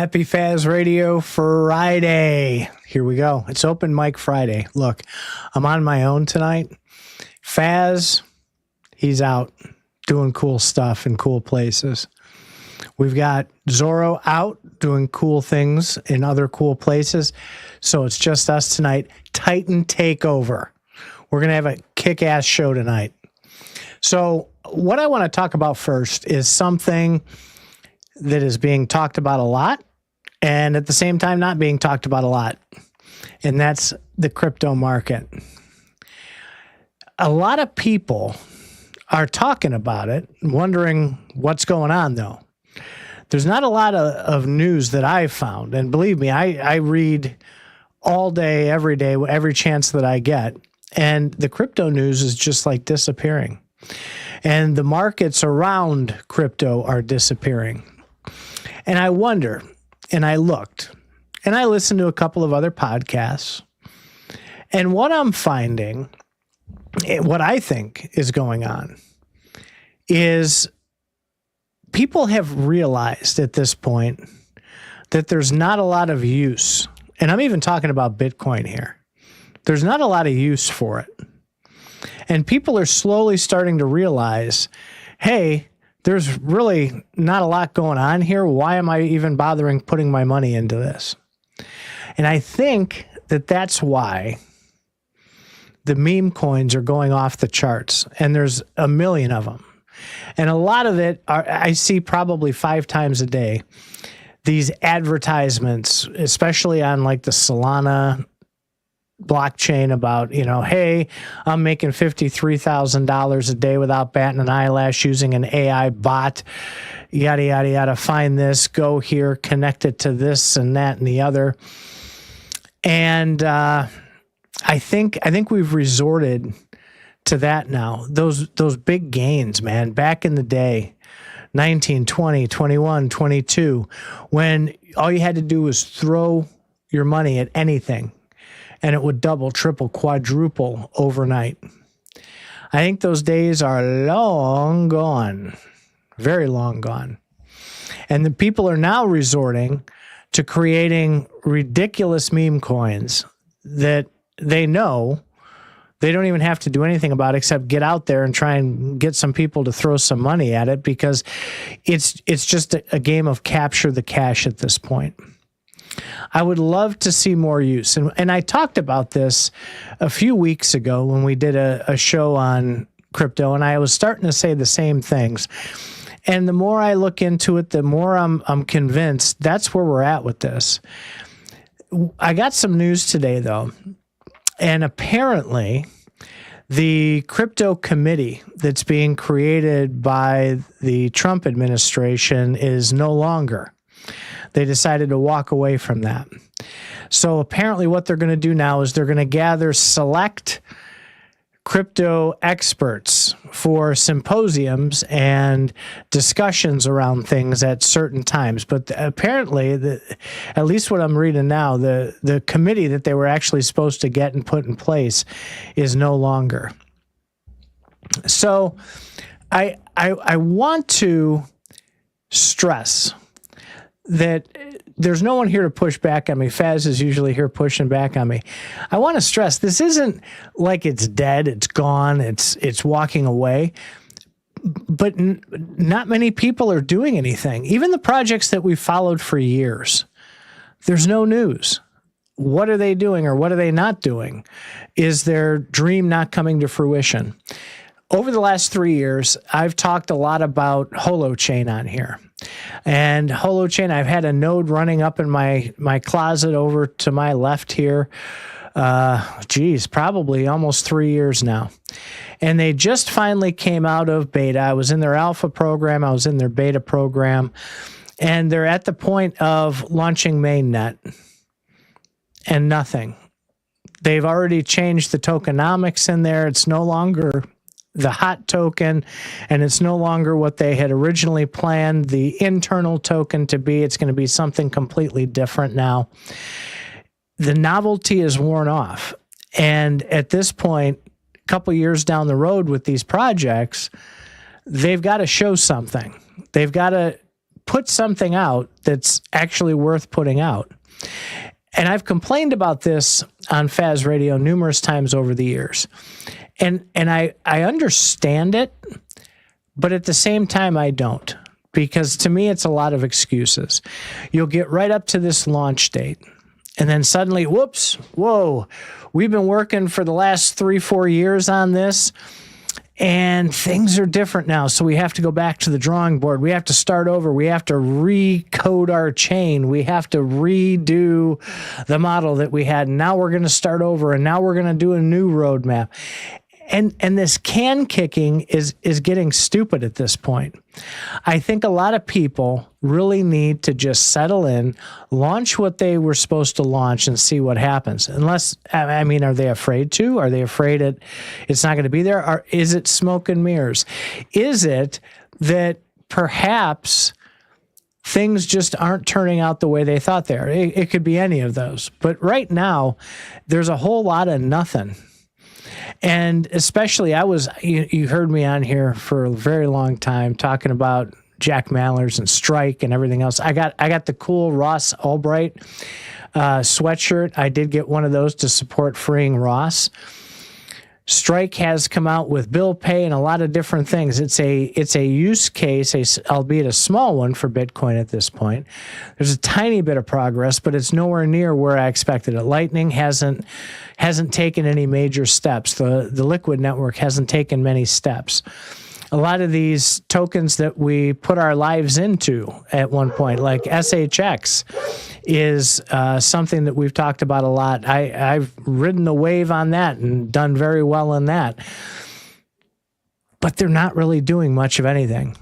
Happy FazRadio Friday. Here we go. It's Open Mic Friday. Look, I'm on my own tonight. Faz, he's out doing cool stuff in cool places. We've got Zorro out doing cool things in other cool places. So it's just us tonight. Titan Takeover. We're going to have a kick-ass show tonight. So what I want to talk about first is something that is being talked about a lot and at the same time not being talked about a lot. And that's the crypto market. A lot of people are talking about it, wondering what's going on though. There's not a lot of news that I've found. And believe me, I read all day, every day, every chance that I get. And the crypto news is just like disappearing. And the markets around crypto are disappearing. And I wonder, and I looked, and I listened to a couple of other podcasts. And what I'm finding, what I think is going on, is people have realized at this point that there's not a lot of use. And I'm even talking about Bitcoin here. There's not a lot of use for it. And people are slowly starting to realize, hey, there's really not a lot going on here. Why am I even bothering putting my money into this? And I think that that's why the meme coins are going off the charts. And there's a million of them. And a lot of it, I see probably 5 times a day, these advertisements, especially on like the Solana blockchain about, hey, I'm making $53,000 a day without batting an eyelash using an AI bot, yada, yada, yada, find this, go here, connect it to this and that and the other. And I think we've resorted to that now. Those big gains, man, back in the day, 19, 20, 21, 22, when all you had to do was throw your money at anything, and it would double, triple, quadruple overnight. I think those days are long gone, very long gone. And the people are now resorting to creating ridiculous meme coins that they know they don't even have to do anything about except get out there and try and get some people to throw some money at it, because it's just a game of capture the cash at this point. I would love to see more use. And I talked about this a few weeks ago when we did a show on crypto, and I was starting to say the same things. And the more I look into it, the more I'm convinced that's where we're at with this. I got some news today, though, and apparently the crypto committee that's being created by the Trump administration is no longer. They decided to walk away from that. So apparently what they're going to do now is they're going to gather select crypto experts for symposiums and discussions around things at certain times. But apparently, at least what I'm reading now, the committee that they were actually supposed to get and put in place is no longer. So I want to stress that there's no one here to push back on me. Faz is usually here pushing back on me. I want to stress this isn't like it's dead, it's gone, it's walking away. But not many people are doing anything. Even the projects that we've followed for years, there's no news. What are they doing or what are they not doing? Is their dream not coming to fruition? Over the last 3 years, I've talked a lot about Holochain on here. And Holochain, I've had a node running up in my closet over to my left here. Probably almost 3 years now. And they just finally came out of beta. I was in their alpha program. I was in their beta program. And they're at the point of launching mainnet. And nothing. They've already changed the tokenomics in there. It's no longer the hot token, and it's no longer what they had originally planned the internal token to be. It's going to be something completely different now. The novelty is worn off. And at this point, a couple years down the road with these projects, they've got to show something. They've got to put something out that's actually worth putting out. And I've complained about this on FazRadio numerous times over the years. And I understand it, but at the same time, I don't. Because to me, it's a lot of excuses. You'll get right up to this launch date, and then suddenly, whoops, whoa, we've been working for the last 3-4 years on this, and things are different now. So we have to go back to the drawing board. We have to start over. We have to recode our chain. We have to redo the model that we had. And now we're going to start over, and now we're going to do a new roadmap. And this can kicking is getting stupid at this point. I think a lot of people really need to just settle in, launch what they were supposed to launch, and see what happens. Unless, I mean, are they afraid to? Are they afraid it's not going to be there? Or is it smoke and mirrors? Is it that perhaps things just aren't turning out the way they thought they are? It could be any of those. But right now, there's a whole lot of nothing. And especially, you heard me on here for a very long time talking about Jack Mallers and Strike and everything else. I got the cool Ross Albright sweatshirt. I did get one of those to support freeing Ross. Strike has come out with bill pay and a lot of different things. It's a use case, albeit a small one for Bitcoin at this point. There's a tiny bit of progress, but it's nowhere near where I expected it. Lightning hasn't taken any major steps. The Liquid network hasn't taken many steps. A lot of these tokens that we put our lives into at one point, like SHX, is something that we've talked about a lot. I've ridden the wave on that and done very well in that. But they're not really doing much of anything.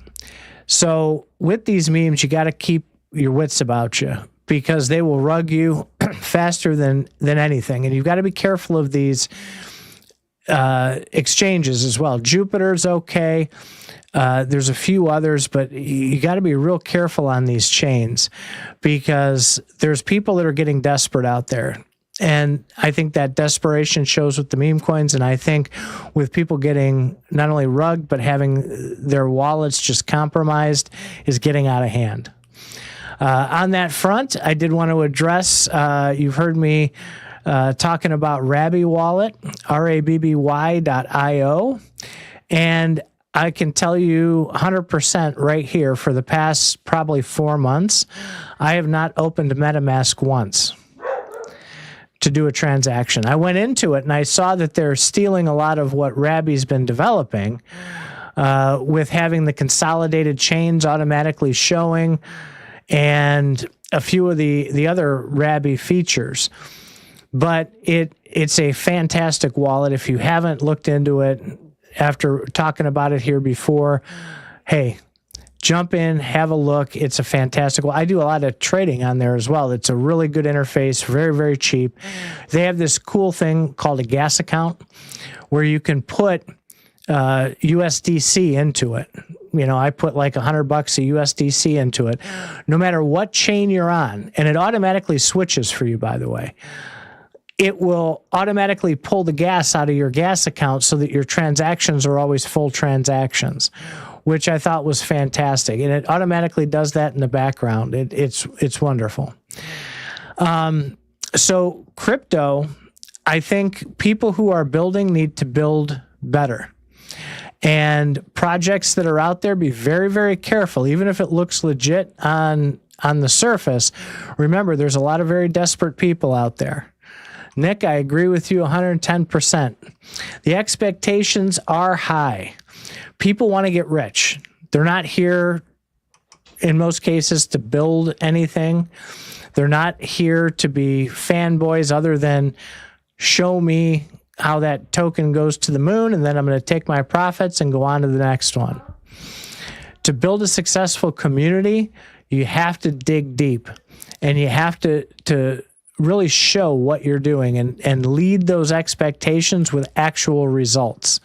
So with these memes, you got to keep your wits about you, because they will rug you faster than anything. And you've got to be careful of these exchanges as well. Jupiter's okay. There's a few others, but you got to be real careful on these chains, because there's people that are getting desperate out there. And I think that desperation shows with the meme coins. And I think with people getting not only rugged, but having their wallets just compromised is getting out of hand. On that front, I did want to address, you've heard me talking about Rabby Wallet, rabby.io. And I can tell you 100% right here, for the past probably 4 months, I have not opened MetaMask once to do a transaction. I went into it and I saw that they're stealing a lot of what Rabby's been developing, with having the consolidated chains automatically showing and a few of the other Rabby features. But it's a fantastic wallet. If you haven't looked into it after talking about it here before, hey, jump in, have a look. It's a fantastic wallet. I do a lot of trading on there as well. It's a really good interface, very, very cheap. They have this cool thing called a gas account where you can put USDC into it. You know, I put like $100 of USDC into it, no matter what chain you're on. And it automatically switches for you, by the way. It will automatically pull the gas out of your gas account so that your transactions are always full transactions, which I thought was fantastic. And it automatically does that in the background. It's wonderful. So crypto, I think people who are building need to build better. And projects that are out there, be very, very careful. Even if it looks legit on the surface, remember, there's a lot of very desperate people out there. Nick, I agree with you 110%. The expectations are high. People want to get rich. They're not here, in most cases, to build anything. They're not here to be fanboys other than show me how that token goes to the moon, and then I'm going to take my profits and go on to the next one. To build a successful community, you have to dig deep, and you have to really show what you're doing and lead those expectations with actual results.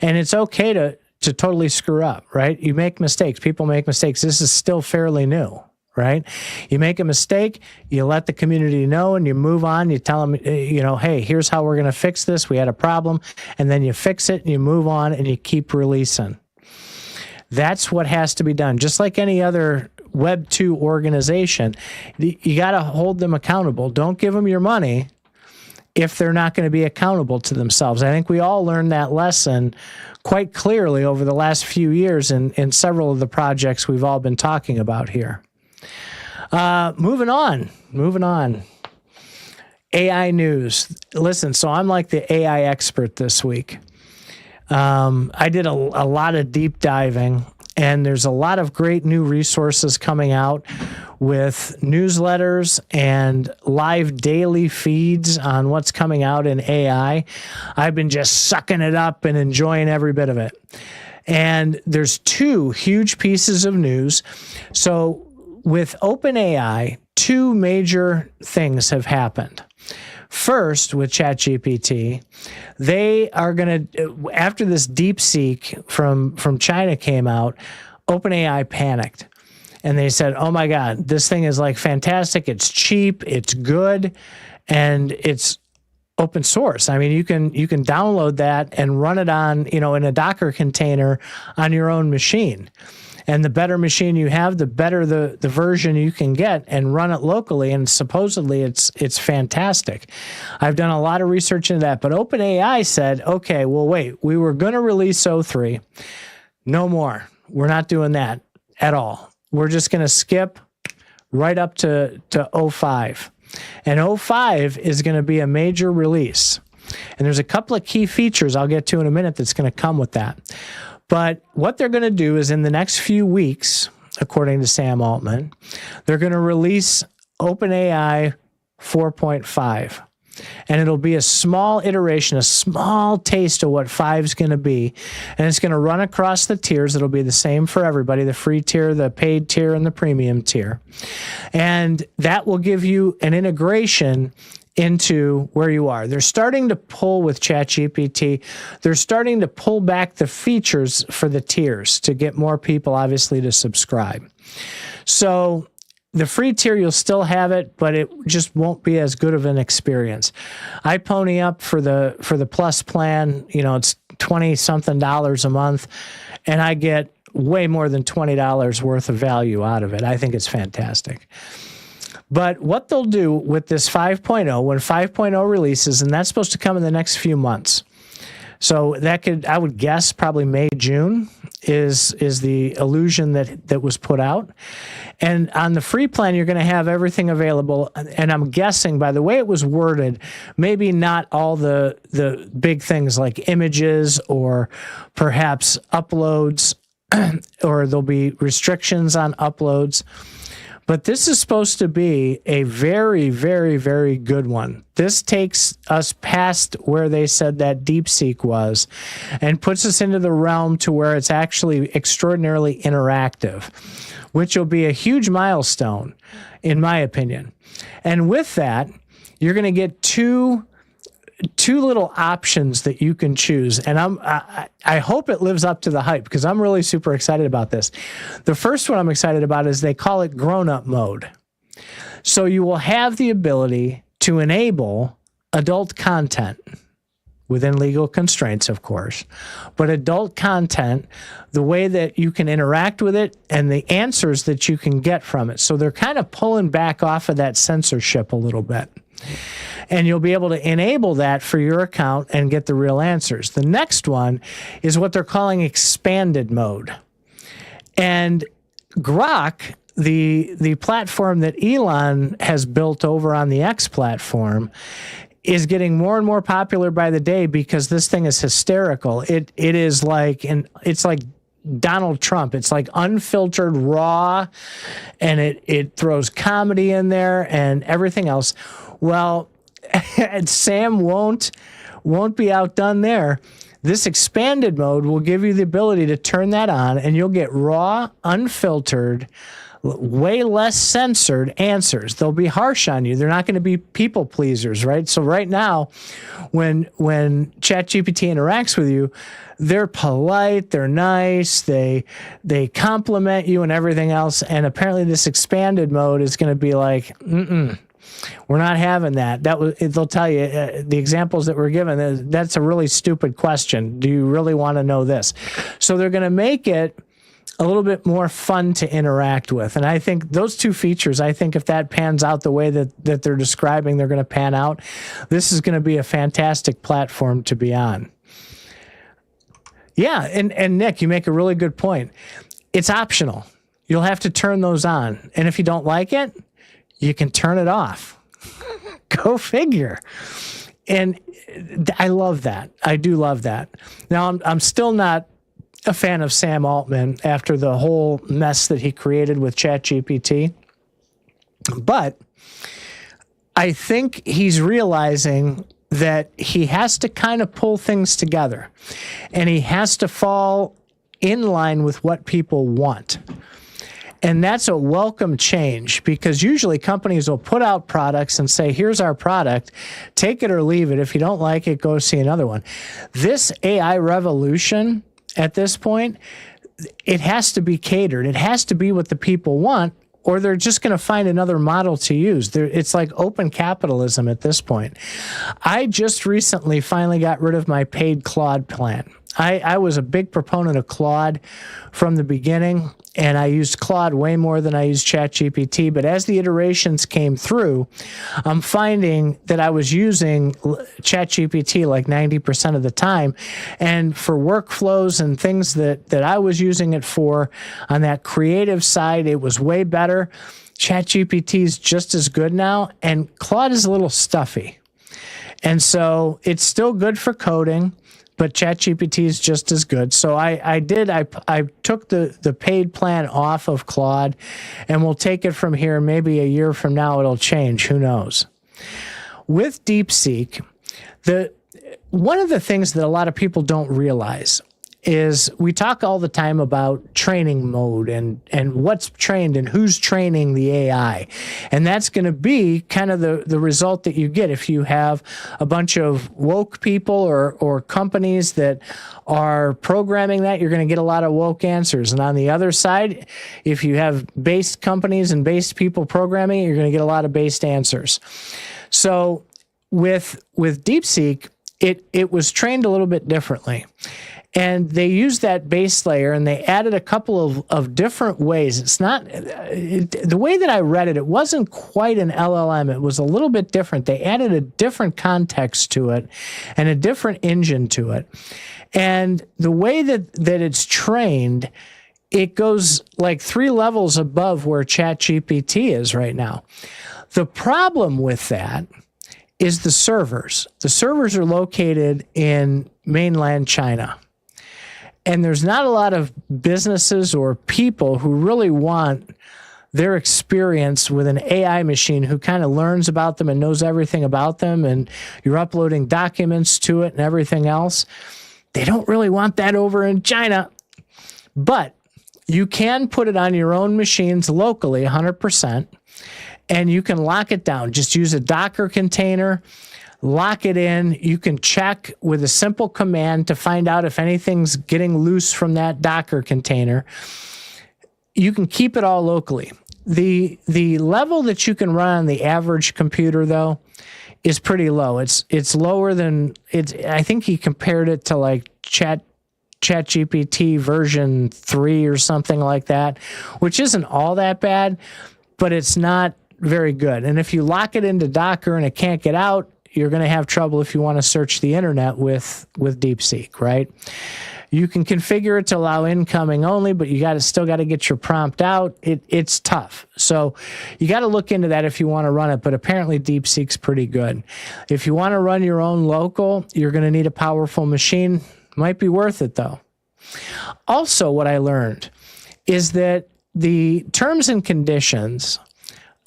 And it's okay to totally screw up, right? You make mistakes. People make mistakes. This is still fairly new, right? You make a mistake, you let the community know, and you move on. You tell them, hey, here's how we're going to fix this. We had a problem. And then you fix it, and you move on, and you keep releasing. That's what has to be done. Just like any other Web 2 organization, you got to hold them accountable. Don't give them your money if they're not going to be accountable to themselves. I think we all learned that lesson quite clearly over the last few years in several of the projects we've all been talking about here. Moving on. AI news. Listen, so I'm like the AI expert this week. I did a lot of deep diving, and there's a lot of great new resources coming out with newsletters and live daily feeds on what's coming out in AI. I've been just sucking it up and enjoying every bit of it. And there's two huge pieces of news. So with OpenAI, two major things have happened. First, with ChatGPT, they are going to, after this DeepSeek from China came out, OpenAI panicked. And they said, oh my God, this thing is like fantastic. It's cheap, it's good, and it's open source. I mean, you can download that and run it on, in a Docker container on your own machine. And the better machine you have, the better the version you can get and run it locally. And supposedly it's fantastic. I've done a lot of research into that. But OpenAI said, okay, well, wait, we were going to release O3. No more. We're not doing that at all. We're just going to skip right up to O5. And O5 is going to be a major release. And there's a couple of key features I'll get to in a minute that's going to come with that. But what they're going to do is in the next few weeks, according to Sam Altman, they're going to release OpenAI 4.5. And it'll be a small iteration, a small taste of what 5 is going to be. And it's going to run across the tiers. It'll be the same for everybody, the free tier, the paid tier, and the premium tier. And that will give you an integration into where you are. They're starting to pull with ChatGPT. They're starting to pull back the features for the tiers to get more people, obviously, to subscribe. So the free tier, you'll still have it, but it just won't be as good of an experience. I pony up for the plus plan. It's $20-something a month, and I get way more than $20 worth of value out of it. I think it's fantastic. But what they'll do with this 5.0, when 5.0 releases, and that's supposed to come in the next few months. So I would guess probably May, June is the illusion that was put out. And on the free plan, you're going to have everything available. And I'm guessing by the way it was worded, maybe not all the big things like images or perhaps uploads, or there'll be restrictions on uploads. But this is supposed to be a very, very, very good one. This takes us past where they said that DeepSeek was and puts us into the realm to where it's actually extraordinarily interactive, which will be a huge milestone, in my opinion. And with that, you're going to get two little options that you can choose. And I hope it lives up to the hype because I'm really super excited about this. The first one I'm excited about is they call it grown-up mode. So you will have the ability to enable adult content within legal constraints, of course, but adult content, the way that you can interact with it and the answers that you can get from it. So they're kind of pulling back off of that censorship a little bit. And you'll be able to enable that for your account and get the real answers. The next one is what they're calling expanded mode. And Grok, the platform that Elon has built over on the X platform, is getting more and more popular by the day because this thing is hysterical. It is like, and it's like Donald Trump. It's like unfiltered, raw, and it throws comedy in there and everything else. Well, and Sam won't be outdone there. This expanded mode will give you the ability to turn that on, and you'll get raw, unfiltered, way less censored answers. They'll be harsh on you. They're not going to be people pleasers, right? So right now, when ChatGPT interacts with you, they're polite, they're nice, they compliment you and everything else. And apparently this expanded mode is going to be like, we're not having that. They'll tell you the examples that were given. That's a really stupid question. Do you really want to know this? So they're going to make it a little bit more fun to interact with. And I think those two features, I think if that pans out the way that they're describing they're going to pan out, this is going to be a fantastic platform to be on. Yeah, and Nick, you make a really good point. It's optional. You'll have to turn those on. And if you don't like it, you can turn it off. Go figure. And I love that. I do love that. Now, I'm still not a fan of Sam Altman after the whole mess that he created with ChatGPT. But I think he's realizing that he has to kind of pull things together, and he has to fall in line with what people want. And that's a welcome change, because usually companies will put out products and say, here's our product, take it or leave it. If you don't like it, go see another one. This AI revolution at this point, it has to be catered. It has to be what the people want, or they're just going to find another model to use. It's like open capitalism at this point. I just recently finally got rid of my paid Claude plan. I was a big proponent of Claude from the beginning, and I used Claude way more than I used ChatGPT. But as the iterations came through, I'm finding that I was using ChatGPT like 90% of the time. And for workflows and things that I was using it for on that creative side, it was way better. ChatGPT is just as good now, and Claude is a little stuffy. And so it's still good for coding, but ChatGPT is just as good. So I took the paid plan off of Claude, and we'll take it from here. Maybe a year from now it'll change. Who knows? With DeepSeek, one of the things that a lot of people don't realize is we talk all the time about training mode and what's trained and who's training the AI. And that's going to be kind of the result that you get if you have a bunch of woke people or companies that are programming that. You're going to get a lot of woke answers. And on the other side, if you have based companies and based people programming it, you're going to get a lot of based answers. So with DeepSeek, it was trained a little bit differently. And they used that base layer, and they added a couple of different ways. It's not the way that I read it, it wasn't quite an LLM. It was a little bit different. They added a different context to it and a different engine to it. And the way that it's trained, it goes like 3 levels above where ChatGPT is right now. The problem with that is the servers. The servers are located in mainland China. And there's not a lot of businesses or people who really want their experience with an AI machine who kind of learns about them and knows everything about them, and you're uploading documents to it and everything else. They don't really want that over in China. But you can put it on your own machines locally, 100%, and you can lock it down. Just use a Docker container. Lock it in. You can check with a simple command to find out if anything's getting loose from that Docker container. You can keep it all locally. The level that you can run on the average computer, though, is pretty low. It's lower than I think he compared it to like ChatGPT version 3 or something like that, which isn't all that bad, but it's not very good. And if you lock it into Docker and it can't get out, you're going to have trouble if you want to search the internet with DeepSeek, right? You can configure it to allow incoming only, but you still got to get your prompt out. It's tough. So you got to look into that if you want to run it, but apparently DeepSeek's pretty good. If you want to run your own local, you're going to need a powerful machine. Might be worth it, though. Also, what I learned is that the terms and conditions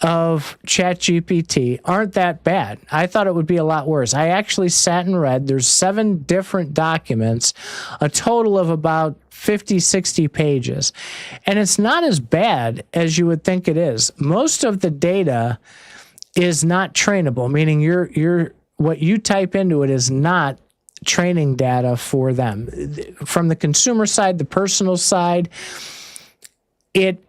of ChatGPT aren't that bad. I thought it would be a lot worse. I actually sat and read. There's 7 different documents, a total of about 50, 60 pages. And it's not as bad as you would think it is. Most of the data is not trainable, meaning what you type into it is not training data for them. From the consumer side, the personal side, it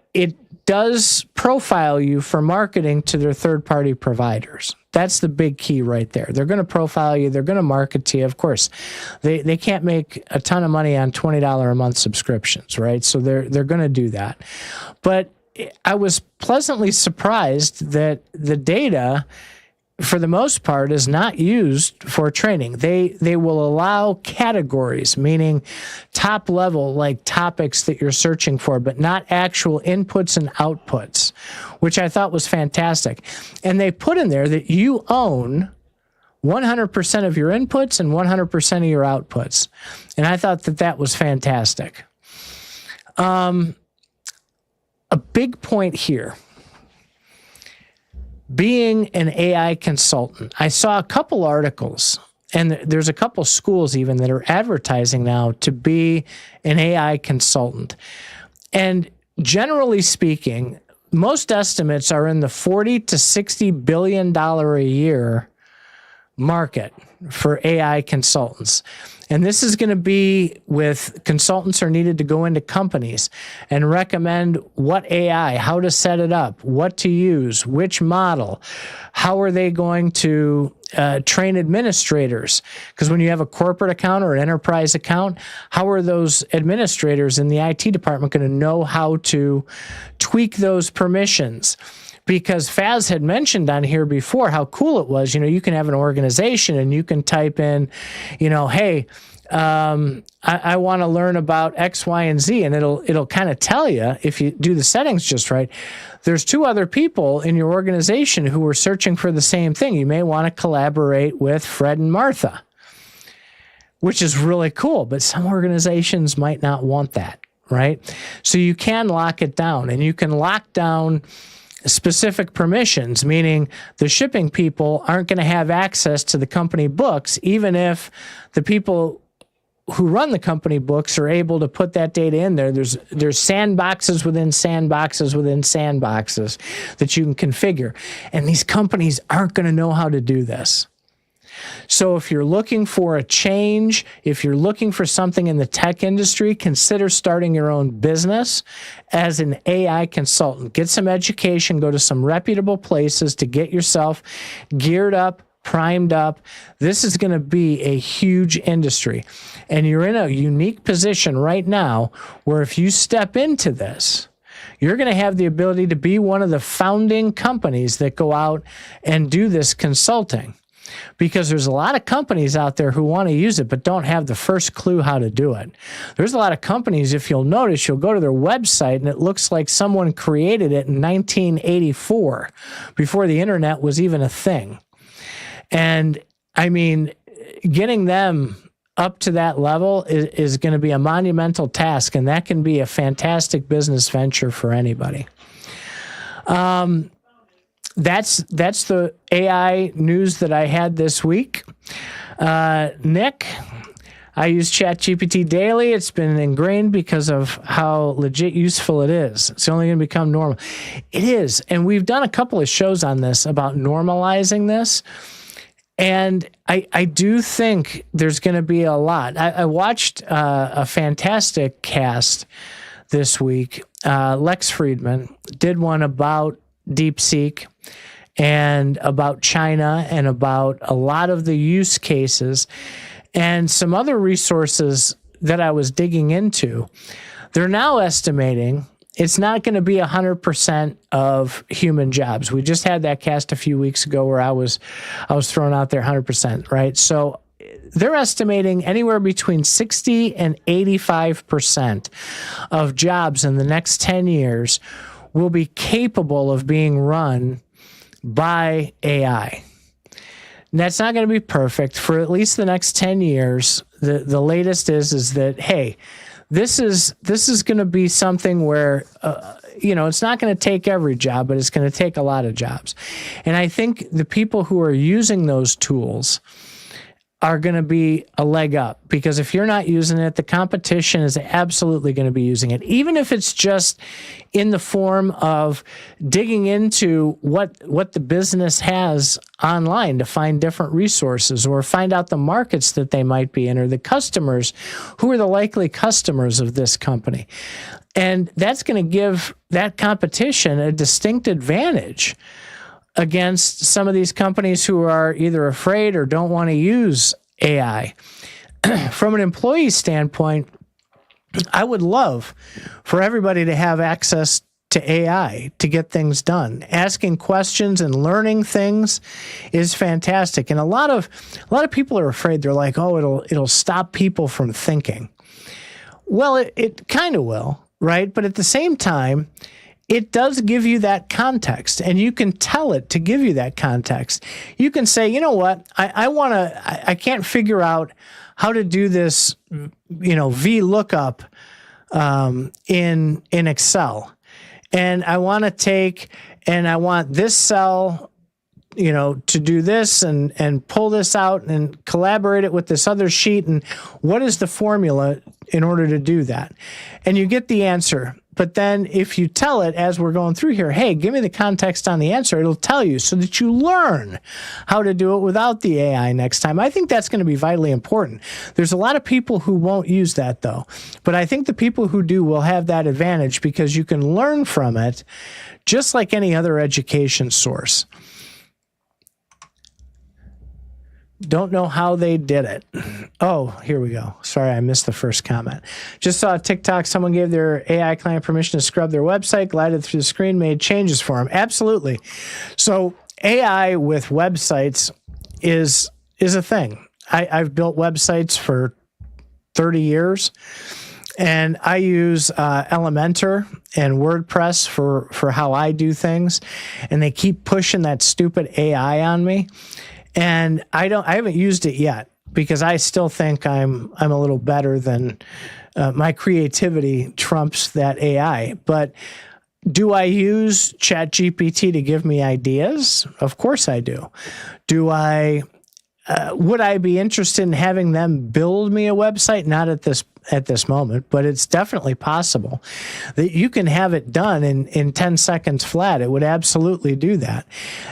does profile you for marketing to their third-party providers. That's the big key right there. They're going to profile you. They're going to market to you. Of course, they can't make a ton of money on $20 a month subscriptions, right? So they're going to do that. But I was pleasantly surprised that the data, for the most part, is not used for training. They will allow categories, meaning top level, like topics that you're searching for, but not actual inputs and outputs, which I thought was fantastic. And they put in there that you own 100% of your inputs and 100% of your outputs. And I thought that was fantastic. A big point here, being an AI consultant, I saw a couple articles, and there's a couple schools even that are advertising now to be an AI consultant. And generally speaking, most estimates are in the $40 to $60 billion a year market for AI consultants. And this is going to be with consultants are needed to go into companies and recommend what AI, how to set it up, what to use, which model, how are they going to train administrators? Because when you have a corporate account or an enterprise account, how are those administrators in the IT department going to know how to tweak those permissions? Because Faz had mentioned on here before how cool it was. You know, you can have an organization and you can type in, you know, hey, I want to learn about X, Y, and Z, and it'll kind of tell you, if you do the settings just right, there's two other people in your organization who are searching for the same thing. You may want to collaborate with Fred and Martha, which is really cool, but some organizations might not want that, right? So you can lock it down, and you can lock down specific permissions, meaning the shipping people aren't going to have access to the company books, even if the people who run the company books are able to put that data in there. There's sandboxes within sandboxes within sandboxes that you can configure. And these companies aren't going to know how to do this. So if you're looking for a change, if you're looking for something in the tech industry, consider starting your own business as an AI consultant. Get some education, go to some reputable places to get yourself geared up, primed up. This is going to be a huge industry. And you're in a unique position right now where if you step into this, you're going to have the ability to be one of the founding companies that go out and do this consulting. Because there's a lot of companies out there who want to use it but don't have the first clue how to do it. There's a lot of companies, if you'll notice, you'll go to their website and it looks like someone created it in 1984, before the internet was even a thing. And I mean, getting them up to that level is going to be a monumental task, and that can be a fantastic business venture for anybody. That's the AI news that I had this week. Nick, I use ChatGPT daily. It's been ingrained because of how legit useful it is. It's only going to become normal. It is. And we've done a couple of shows on this about normalizing this. And I do think there's going to be a lot. I watched a fantastic cast this week. Lex Friedman did one about DeepSeek and about China and about a lot of the use cases and some other resources that I was digging into. They're now estimating it's not going to be 100% of human jobs. We just had that cast a few weeks ago where I was thrown out there 100%, right? So they're estimating anywhere between 60 and 85% of jobs in the next 10 years will be capable of being run by AI. And that's not going to be perfect for at least the next 10 years. The latest is that, hey, this is going to be something where, it's not going to take every job, but it's going to take a lot of jobs. And I think the people who are using those tools are going to be a leg up, because if you're not using it, the competition is absolutely going to be using it, even if it's just in the form of digging into what the business has online to find different resources or find out the markets that they might be in or the customers, who are the likely customers of this company. And that's going to give that competition a distinct advantage against some of these companies who are either afraid or don't want to use AI. From an employee standpoint, I would love for everybody to have access to AI to get things done. Asking questions and learning things is fantastic. And a lot of people are afraid. They're like, oh, it'll stop people from thinking. Well, it kind of will, right? But at the same time, it does give you that context, and you can tell it to give you that context. You can say, you know what, I can't figure out how to do this, VLOOKUP in Excel. And I want this cell, to do this and pull this out and collaborate it with this other sheet. And what is the formula in order to do that? And you get the answer. But then if you tell it, as we're going through here, hey, give me the context on the answer, it'll tell you so that you learn how to do it without the AI next time. I think that's going to be vitally important. There's a lot of people who won't use that, though. But I think the people who do will have that advantage because you can learn from it just like any other education source. Don't know how they did it. Oh, here we go. Sorry, I missed the first comment. Just saw a TikTok. Someone gave their AI client permission to scrub their website, glided through the screen, made changes for them. Absolutely. So AI with websites is a thing. I've built websites for 30 years, and I use Elementor and WordPress for how I do things, and they keep pushing that stupid AI on me. And I haven't used it yet because I still think I'm a little better than my creativity trumps that AI. But do I use ChatGPT to give me ideas? Of course I do. Would I be interested in having them build me a website? Not at this moment, but it's definitely possible that you can have it done in 10 seconds flat. It would absolutely do that.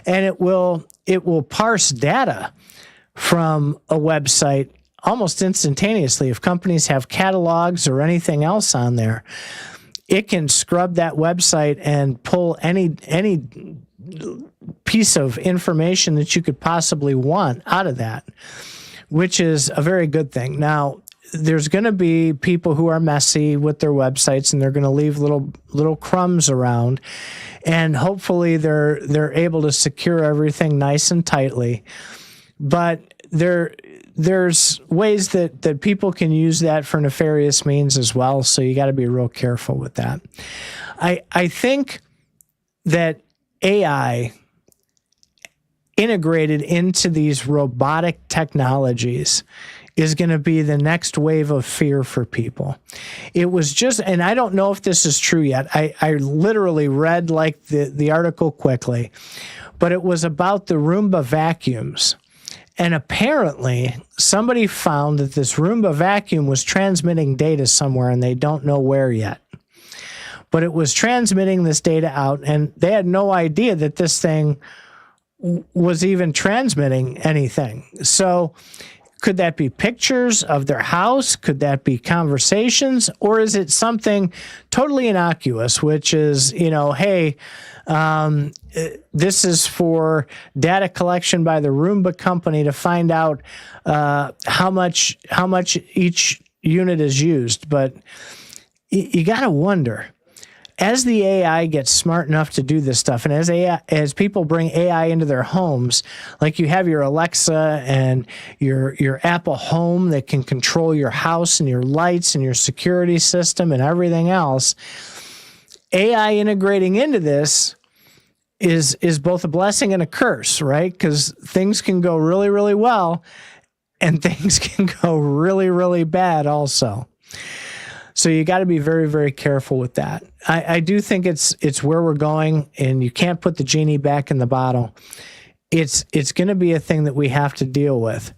And it will parse data from a website almost instantaneously. If companies have catalogs or anything else on there, it can scrub that website and pull any piece of information that you could possibly want out of that, which is a very good thing. Now, there's going to be people who are messy with their websites, and they're going to leave little crumbs around, and hopefully they're able to secure everything nice and tightly. But there's ways that people can use that for nefarious means as well, so you got to be real careful with that. I think that AI integrated into these robotic technologies is going to be the next wave of fear for people. It was just, and I don't know if this is true yet. I literally read like the article quickly, but it was about the Roomba vacuums. And apparently somebody found that this Roomba vacuum was transmitting data somewhere, and they don't know where yet. But it was transmitting this data out, and they had no idea that this thing was even transmitting anything. So could that be pictures of their house? Could that be conversations? Or is it something totally innocuous, which is, hey, this is for data collection by the Roomba company to find out how much each unit is used. But you got to wonder, as the AI gets smart enough to do this stuff, and as people bring AI into their homes, like you have your Alexa and your Apple Home that can control your house and your lights and your security system and everything else, AI integrating into this is both a blessing and a curse, right? Because things can go really, really well, and things can go really, really bad also. So you got to be very, very careful with that. I do think it's where we're going, and you can't put the genie back in the bottle. It's going to be a thing that we have to deal with.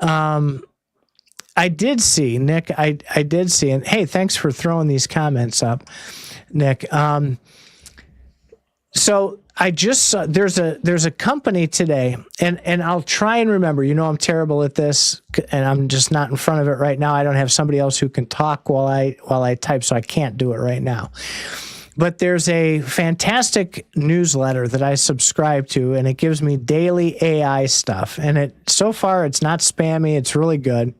I did see, Nick, I did see, and hey, thanks for throwing these comments up, Nick. So I just saw there's a company today, and I'll try and remember. I'm terrible at this, and I'm just not in front of it right now. I don't have somebody else who can talk while I type, so I can't do it right now. But there's a fantastic newsletter that I subscribe to, and it gives me daily AI stuff. And so far, it's not spammy. It's really good.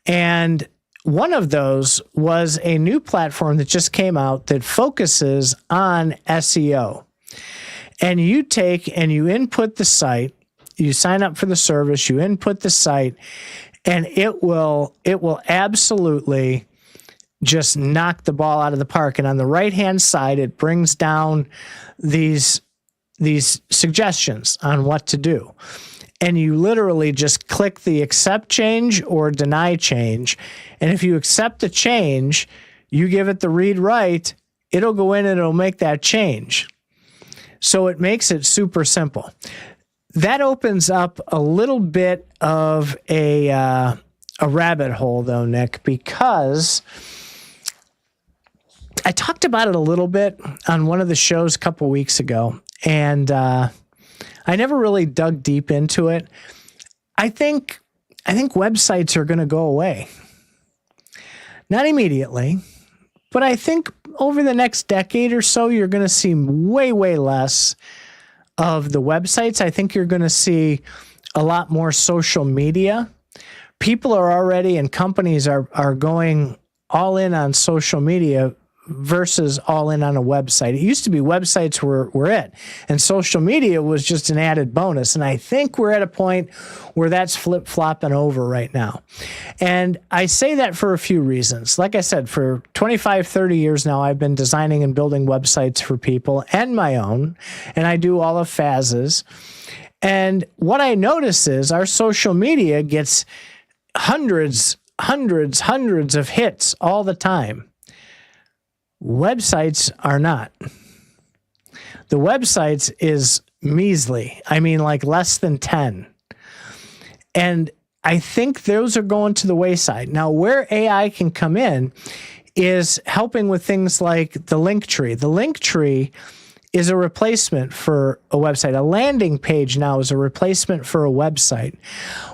And one of those was a new platform that just came out that focuses on SEO. And you take and you input the site, you sign up for the service, you input the site, and it will absolutely just knock the ball out of the park. And on the right-hand side, it brings down these suggestions on what to do. And you literally just click the accept change or deny change. And if you accept the change, you give it the read write, it'll go in and it'll make that change. So it makes it super simple. That opens up a little bit of a rabbit hole, though, Nick, because I talked about it a little bit on one of the shows a couple weeks ago, and I never really dug deep into it. I think websites are going to go away. Not immediately, but I think over the next decade or so, you're going to see way, way less of the websites. I think you're going to see a lot more social media. People are already, and companies are going all in on social media versus all in on a website. It used to be websites were it, and social media was just an added bonus. And I think we're at a point where that's flip-flopping over right now. And I say that for a few reasons. Like I said, for 25, 30 years now, I've been designing and building websites for people and my own, and I do all of Faz's. And what I notice is our social media gets hundreds of hits all the time. Websites are not. The websites is measly. I mean, like less than 10. And I think those are going to the wayside. Now, where AI can come in is helping with things like the link tree. The link tree is a replacement for a website. A landing page now is a replacement for a website.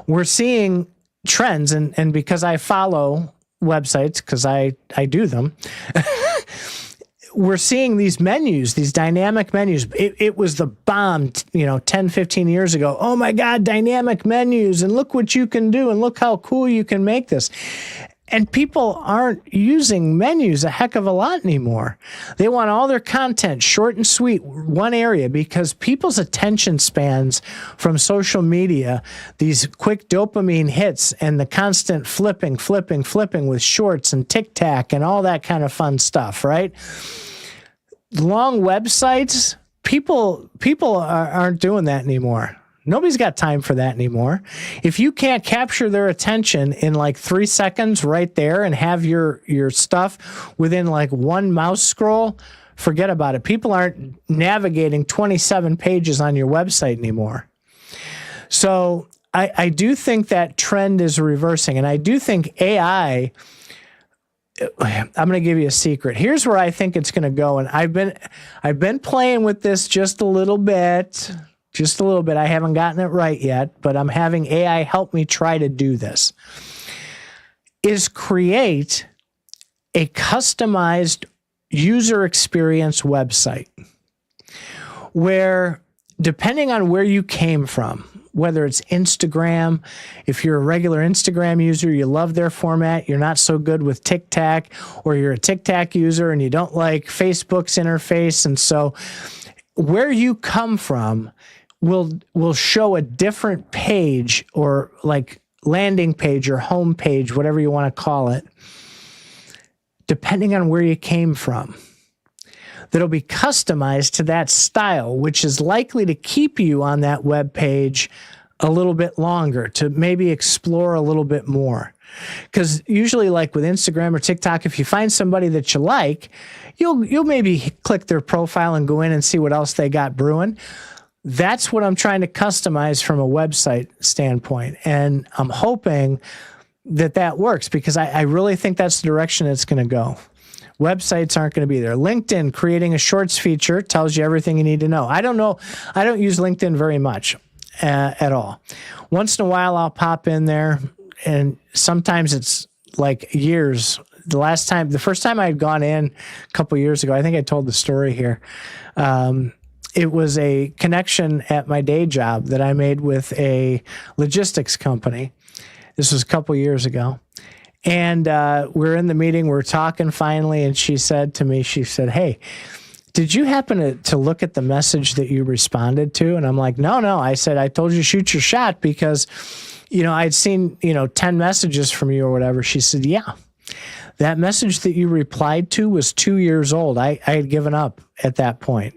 We're seeing trends, and because I follow websites, because I do them, we're seeing these menus, these dynamic menus. It was the bomb, 10, 15 years ago. Oh my God, dynamic menus, and look what you can do, and look how cool you can make this. And people aren't using menus a heck of a lot anymore. They want all their content short and sweet, one area, because people's attention spans from social media, these quick dopamine hits and the constant flipping with shorts and tic-tac and all that kind of fun stuff, right? Long websites, people aren't doing that anymore. Nobody's got time for that anymore. If you can't capture their attention in like 3 seconds right there and have your stuff within like one mouse scroll, forget about it. People aren't navigating 27 pages on your website anymore. So I do think that trend is reversing, and I do think AI, I'm going to give you a secret. Here's where I think it's going to go, and I've been playing with this just a little bit. I haven't gotten it right yet, but I'm having AI help me try to do this, is create a customized user experience website where, depending on where you came from, whether it's Instagram, if you're a regular Instagram user, you love their format, you're not so good with TikTok, or you're a TikTok user and you don't like Facebook's interface, and so where you come from will show a different page, or like landing page or home page, whatever you want to call it, depending on where you came from. That'll be customized to that style, which is likely to keep you on that web page a little bit longer, to maybe explore a little bit more. Because usually, like with Instagram or TikTok, if you find somebody that you like, you'll maybe click their profile and go in and see what else they got brewing. That's what I'm trying to customize from a website standpoint. And I'm hoping that works, because I really think that's the direction it's going to go. Websites aren't going to be there. LinkedIn creating a shorts feature tells you everything you need to know. I don't use LinkedIn very much at all. Once in a while, I'll pop in there, and sometimes it's like years the first time I had gone in a couple years ago, I think I told the story here. It was a connection at my day job that I made with a logistics company. This was a couple years ago. And we're in the meeting, we're talking finally, and she said to me, hey, did you happen to look at the message that you responded to? And I'm like, no. I said, I told you to shoot your shot because, I'd seen, 10 messages from you or whatever. She said, yeah, that message that you replied to was 2 years old. I had given up at that point.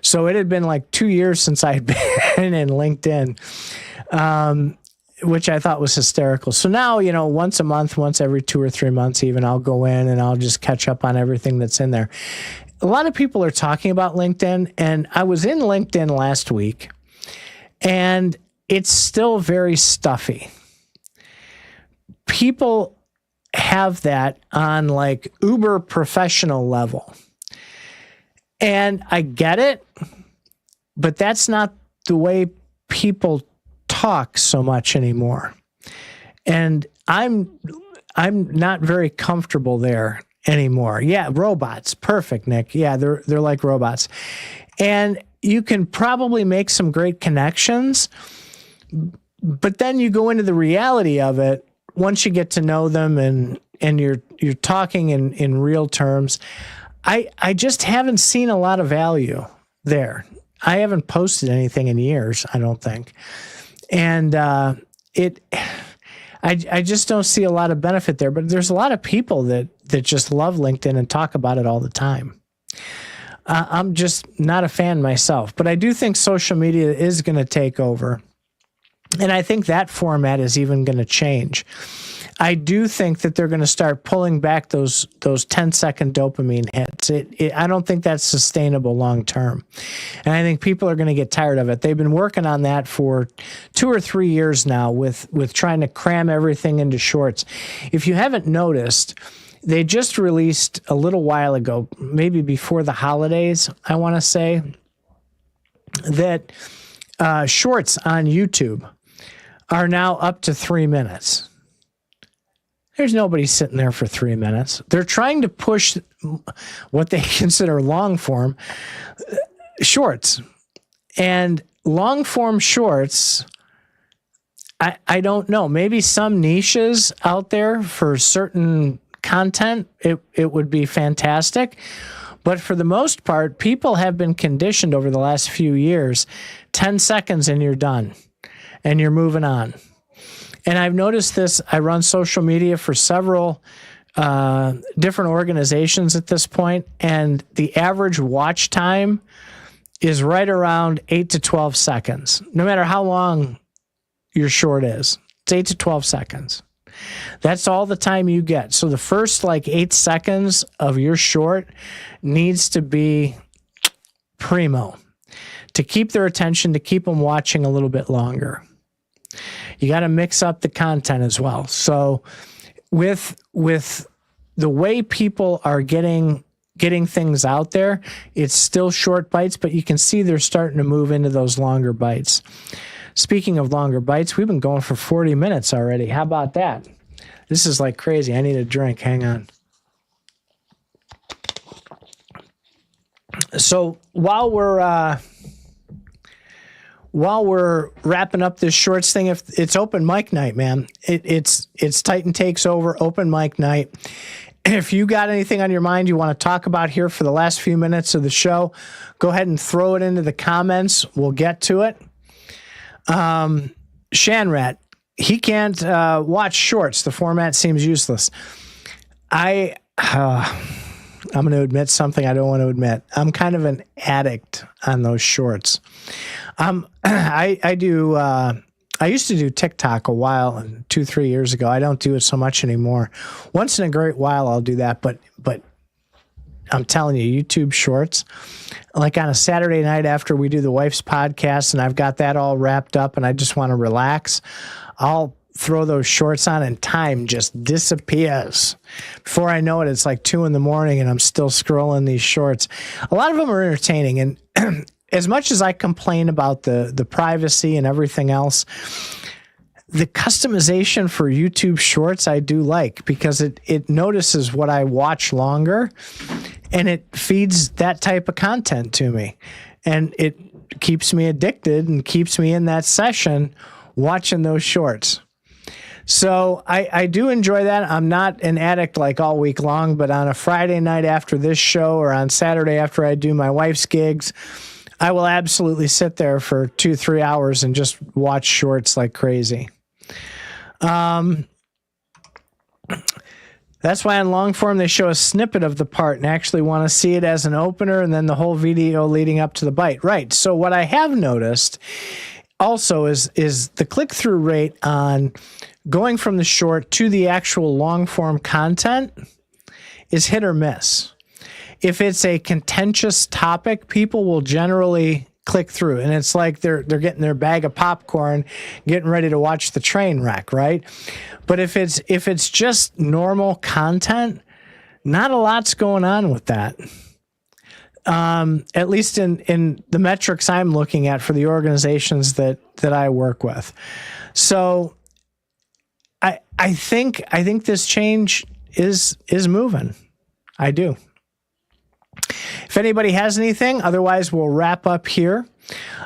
So it had been like 2 years since I had been in LinkedIn. Which I thought was hysterical. So now, once a month, once every 2 or 3 months even, I'll go in and I'll just catch up on everything that's in there. A lot of people are talking about LinkedIn, and I was in LinkedIn last week, and it's still very stuffy. People have that on like uber professional level. And I get it, but that's not the way people talk so much anymore. And I'm not very comfortable there anymore. Yeah, robots. Perfect, Nick. Yeah, they're like robots. And you can probably make some great connections, but then you go into the reality of it once you get to know them and you're talking in real terms. I just haven't seen a lot of value there. I haven't posted anything in years, I don't think. And I just don't see a lot of benefit there. But there's a lot of people that just love LinkedIn and talk about it all the time. I'm just not a fan myself. But I do think social media is going to take over. And I think that format is even going to change. I do think that they're going to start pulling back those 10-second dopamine hits. I don't think that's sustainable long term. And I think people are going to get tired of it. They've been working on that for 2 or 3 years now with trying to cram everything into shorts. If you haven't noticed, they just released a little while ago, maybe before the holidays, I want to say, that shorts on YouTube are now up to 3 minutes. There's nobody sitting there for 3 minutes. They're trying to push what they consider long form shorts. And long form shorts, I don't know. Maybe some niches out there for certain content, it would be fantastic. But for the most part, people have been conditioned over the last few years, 10 seconds and you're done. And you're moving on. And I've noticed this. I run social media for several different organizations at this point, and the average watch time is right around 8 to 12 seconds, no matter how long your short is. It's 8 to 12 seconds. That's all the time you get. So the first 8 seconds of your short needs to be primo to keep their attention, to keep them watching a little bit longer. You got to mix up the content as well. So with the way people are getting things out there, it's still short bites, but you can see they're starting to move into those longer bites. Speaking of longer bites, we've been going for 40 minutes already. How about that? This is like crazy. I need a drink. Hang on. So while we're wrapping up this shorts thing, if it's open mic night, man, it's Titan Takeover open mic night. If you got anything on your mind you want to talk about here for the last few minutes of the show, go ahead and throw it into the comments. We'll get to it. Shanrat, he can't watch shorts. The format seems useless. I'm going to admit something I don't want to admit. I'm kind of an addict on those shorts. I used to do TikTok a while, 2-3 years ago. I don't do it so much anymore. Once in a great while, I'll do that. But I'm telling you, YouTube Shorts, like on a Saturday night after we do the wife's podcast, and I've got that all wrapped up, and I just want to relax, I'll throw those shorts on, and time just disappears. Before I know it, it's like 2 a.m, and I'm still scrolling these shorts. A lot of them are entertaining, and as much as I complain about the privacy and everything else, the customization for YouTube Shorts I do like, because it notices what I watch longer and it feeds that type of content to me. And it keeps me addicted and keeps me in that session watching those shorts. So I do enjoy that. I'm not an addict like all week long, but on a Friday night after this show or on Saturday after I do my wife's gigs, I will absolutely sit there for 2-3 hours and just watch shorts like crazy. That's why on long form they show a snippet of the part and actually want to see it as an opener and then the whole video leading up to the bite. Right. So what I have noticed also is the click-through rate on going from the short to the actual long form content is hit or miss. If it's a contentious topic, people will generally click through, and it's like they're getting their bag of popcorn, getting ready to watch the train wreck, right? But if it's just normal content, not a lot's going on with that. At least in the metrics I'm looking at for the organizations that I work with. So I think this change is moving. I do. If anybody has anything, otherwise we'll wrap up here.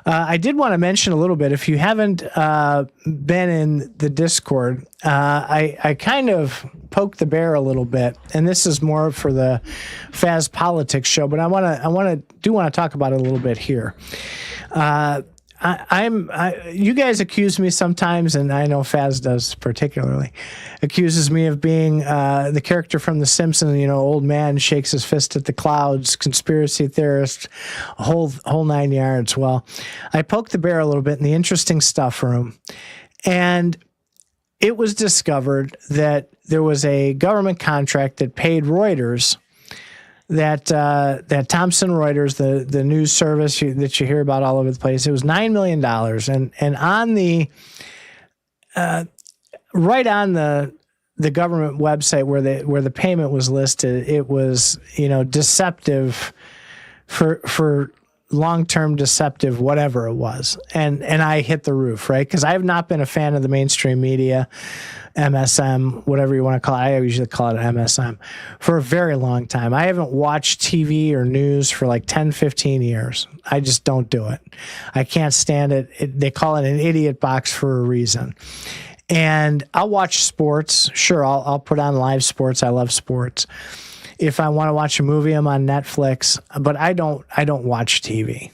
I did want to mention a little bit, if you haven't been in the Discord, I kind of poked the bear a little bit, and this is more for the Faz Politics show, but I want to talk about it a little bit here. You guys accuse me sometimes, and I know Faz does particularly, accuses me of being the character from The Simpsons, old man shakes his fist at the clouds, conspiracy theorist, whole 9 yards. Well, I poked the bear a little bit in the interesting stuff room, and it was discovered that there was a government contract that paid Reuters, that Thomson Reuters, the news service that you hear about all over the place, it was $9 million. And on the, right on the government website where the payment was listed, it was, deceptive for long-term deceptive, whatever it was. And I hit the roof, right? Because I have not been a fan of the mainstream media, MSM, whatever you want to call it. I usually call it MSM for a very long time. I haven't watched TV or news for like 10, 15 years. I just don't do it. I can't stand it. They call it an idiot box for a reason. And I'll watch sports. Sure, I'll put on live sports. I love sports. If I want to watch a movie, I'm on Netflix, but I don't watch TV.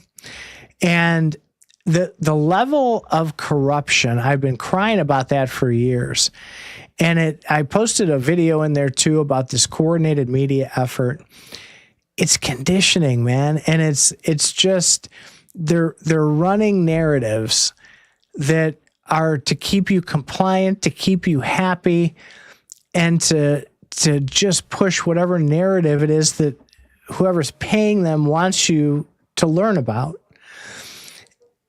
And the level of corruption, I've been crying about that for years. And I posted a video in there too about this coordinated media effort. It's conditioning, man. And it's just, they're running narratives that are to keep you compliant, to keep you happy, and to just push whatever narrative it is that whoever's paying them wants you to learn about.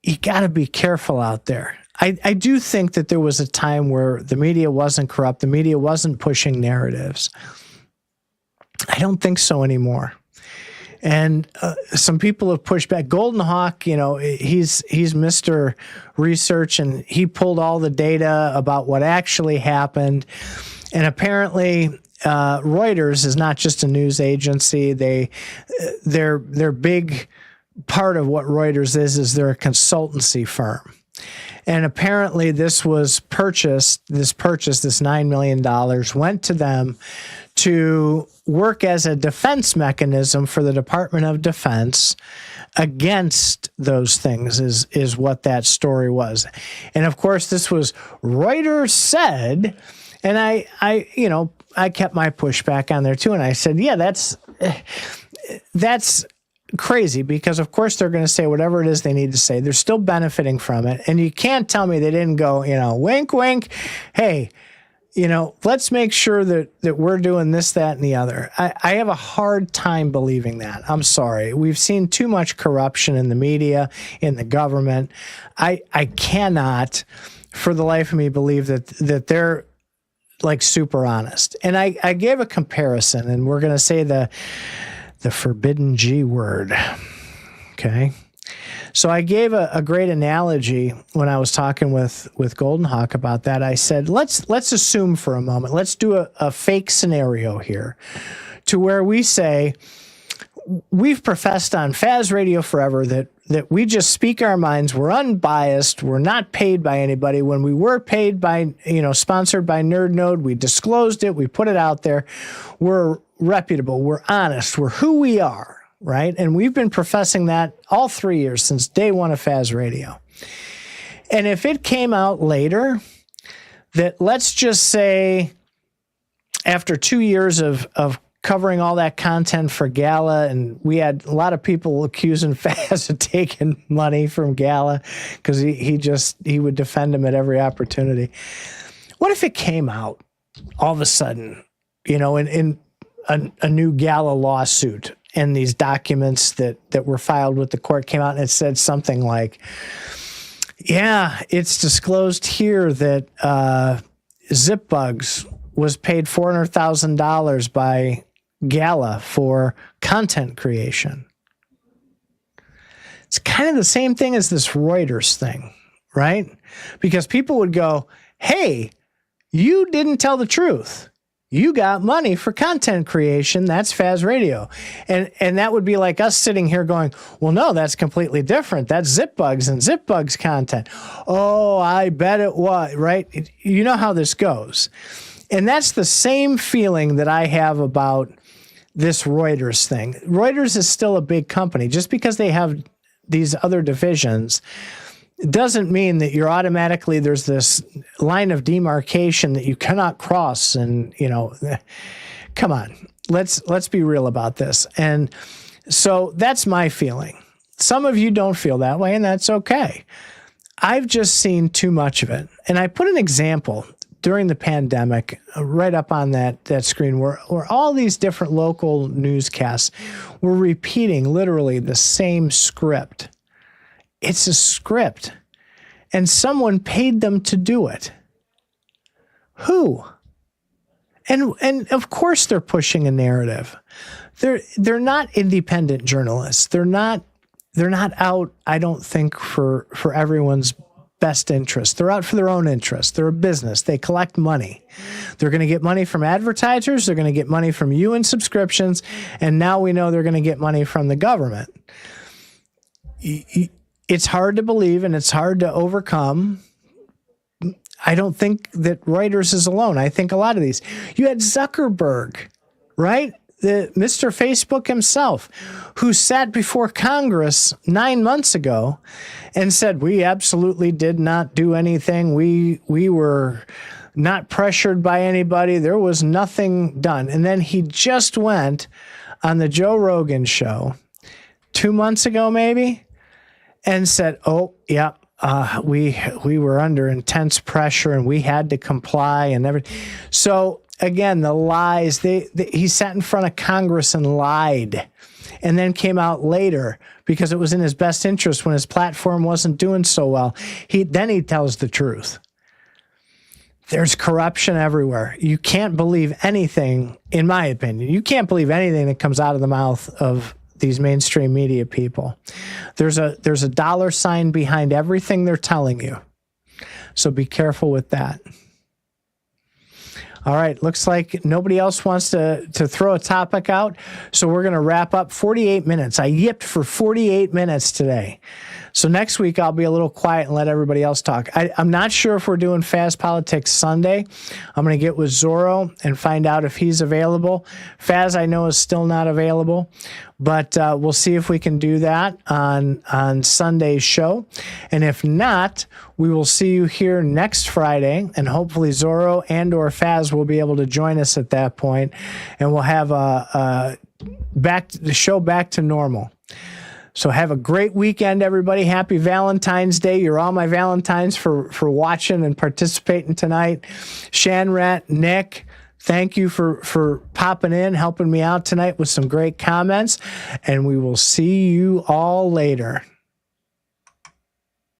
You got to be careful out there. I do think that there was a time where the media wasn't corrupt. The media wasn't pushing narratives. I don't think so anymore. And some people have pushed back. Golden Hawk, he's Mr. Research, and he pulled all the data about what actually happened. And apparently, Reuters is not just a news agency. They're big part of what Reuters is they're a consultancy firm. And apparently this purchase, this $9 million went to them to work as a defense mechanism for the Department of Defense against those things is what that story was. And of course, this was Reuters said, and I kept my pushback on there too. And I said, yeah, that's crazy, because of course they're going to say whatever it is they need to say. They're still benefiting from it. And you can't tell me they didn't go, wink, wink. Hey, let's make sure that we're doing this, that, and the other. I have a hard time believing that. I'm sorry. We've seen too much corruption in the media, in the government. I cannot for the life of me believe that they're like super honest. And I gave a comparison, and we're going to say the forbidden G word. Okay. So I gave a great analogy when I was talking with Golden Hawk about that. I said, let's assume for a moment, let's do a fake scenario here to where we say, we've professed on FazRadio forever that we just speak our minds. We're unbiased. We're not paid by anybody. When we were paid by, sponsored by Nerd Node, we disclosed it. We put it out there. We're reputable. We're honest. We're who we are, right? And we've been professing that all 3 years since day one of FazRadio. And if it came out later that, let's just say, after 2 years of covering all that content for Gala, and we had a lot of people accusing Faz of taking money from Gala because he would defend him at every opportunity. What if it came out all of a sudden, in a new Gala lawsuit, and these documents that were filed with the court came out and it said something like, yeah, it's disclosed here that Zipbugs was paid $400,000 by Gala for content creation. It's kind of the same thing as this Reuters thing, right? Because people would go, hey, you didn't tell the truth. You got money for content creation. That's FazRadio. And that would be like us sitting here going, well, no, that's completely different. That's Zipbugs and Zipbugs content. Oh, I bet it was, right? You know how this goes. And that's the same feeling that I have about this Reuters thing. Reuters is still a big company. Just because they have these other divisions doesn't mean that you're automatically, there's this line of demarcation that you cannot cross. And, come on, let's be real about this. And so that's my feeling. Some of you don't feel that way, and that's okay. I've just seen too much of it. And I put an example during the pandemic, right up on that screen, where all these different local newscasts were repeating literally the same script. It's a script, and someone paid them to do it. Who? And of course they're pushing a narrative. They're not independent journalists. They're not out, I don't think, for everyone's best interest. They're out for their own interest. They're a business. They collect money. They're going to get money from advertisers. They're going to get money from you in subscriptions. And now we know they're going to get money from the government. It's hard to believe and it's hard to overcome. I don't think that Reuters is alone. I think a lot of these. You had Zuckerberg, right? The Mr. Facebook himself, who sat before Congress 9 months ago and said, we absolutely did not do anything. We were not pressured by anybody. There was nothing done. And then he just went on the Joe Rogan show 2 months ago, maybe, and said, oh, yeah, we were under intense pressure and we had to comply and everything. So again, the lies, he sat in front of Congress and lied, and then came out later because it was in his best interest when his platform wasn't doing so well. Then he tells the truth. There's corruption everywhere. You can't believe anything, in my opinion. You can't believe anything that comes out of the mouth of these mainstream media people. There's a dollar sign behind everything they're telling you. So be careful with that. All right, looks like nobody else wants to throw a topic out, so we're going to wrap up. 48 minutes. I yipped for 48 minutes today. So next week, I'll be a little quiet and let everybody else talk. I'm not sure if we're doing Faz Politics Sunday. I'm going to get with Zorro and find out if he's available. Faz, I know, is still not available, but we'll see if we can do that on Sunday's show. And if not, we will see you here next Friday, and hopefully Zorro and or Faz will be able to join us at that point, and we'll have the show back to normal. So have a great weekend, everybody. Happy Valentine's Day. You're all my Valentines for watching and participating tonight. Shanrat, Nick, thank you for popping in, helping me out tonight with some great comments, and we will see you all later.